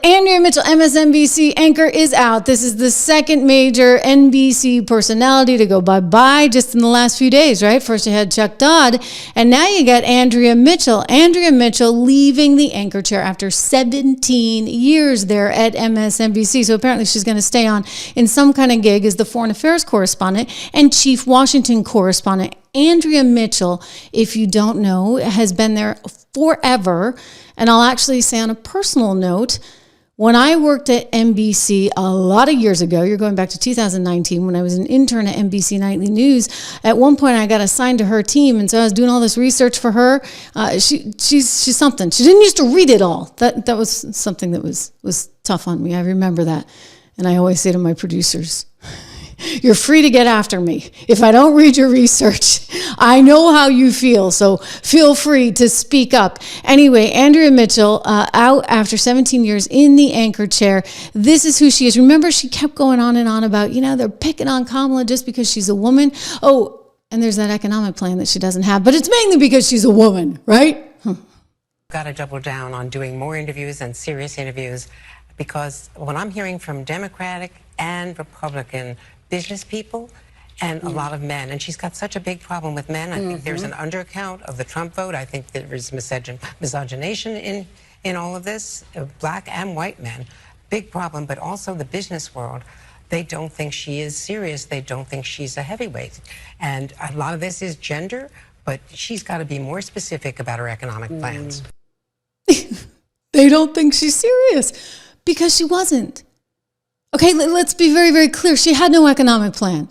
Andrea Mitchell, MSNBC anchor, is out. This is the second major NBC personality to go bye-bye just in the last few days, right? First you had Chuck Dodd, and now you got Andrea Mitchell. Andrea Mitchell leaving the anchor chair after 17 years there at MSNBC. So apparently she's going to stay on in some kind of gig as the foreign affairs correspondent and chief Washington correspondent. Andrea Mitchell, if you don't know, has been there forever. And I'll actually say on a personal note, when I worked at NBC a lot of years ago, you're going back to 2019, when I was an intern at NBC Nightly News, at one point I got assigned to her team, and so I was doing all this research for her. She's something. She didn't used to read it all. That was something that was tough on me. I remember that. And I always say to my producers, you're free to get after me. If I don't read your research, I know how you feel, so feel free to speak up. Anyway, Andrea Mitchell, out after 17 years in the anchor chair. This is who she is. Remember, she kept going on and on about, they're picking on Kamala just because she's a woman. Oh, and there's that economic plan that she doesn't have, but it's mainly because she's a woman, right? Got to double down on doing more interviews and serious interviews, because what I'm hearing from Democratic and Republican business people and a lot of men, and she's got such a big problem with men. I think there's an undercount of the Trump vote. I think there is misogynation in all of this, black and white men. Big problem, but also the business world. They don't think she is serious. They don't think she's a heavyweight. And a lot of this is gender, but she's got to be more specific about her economic plans. They don't think she's serious because she wasn't. Okay, let's be very, very clear. She had no economic plan.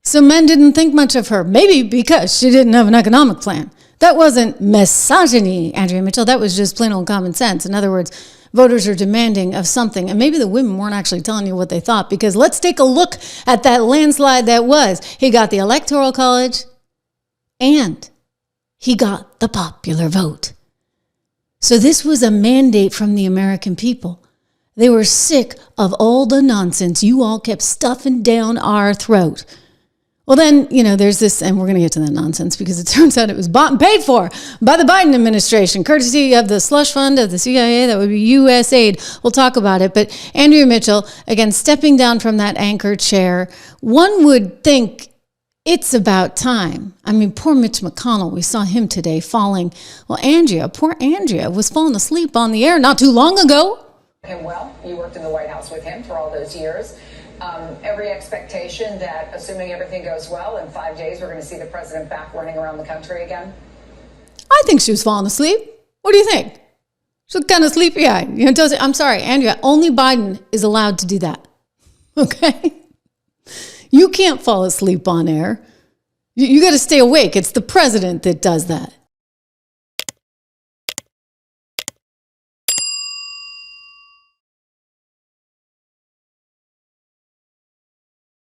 So men didn't think much of her, maybe because she didn't have an economic plan. That wasn't misogyny, Andrea Mitchell. That was just plain old common sense. In other words, voters are demanding of something. And maybe the women weren't actually telling you what they thought, because let's take a look at that landslide that was. He got the Electoral College and he got the popular vote. So this was a mandate from the American people. They were sick of all the nonsense you all kept stuffing down our throat. Well, then, there's this, and we're going to get to that nonsense because it turns out it was bought and paid for by the Biden administration, courtesy of the slush fund of the CIA. That would be USAID. We'll talk about it. But Andrea Mitchell, again, stepping down from that anchor chair, one would think it's about time. I mean, poor Mitch McConnell, we saw him today falling. Well, poor Andrea was falling asleep on the air not too long ago. Him well. You worked in the White House with him for all those years. Every expectation that, assuming everything goes well, in 5 days we're going to see the president back running around the country again? I think she was falling asleep. What do you think? She looked kind of sleepy-eyed. I'm sorry, Andrea, only Biden is allowed to do that. Okay? You can't fall asleep on air. You got to stay awake. It's the president that does that.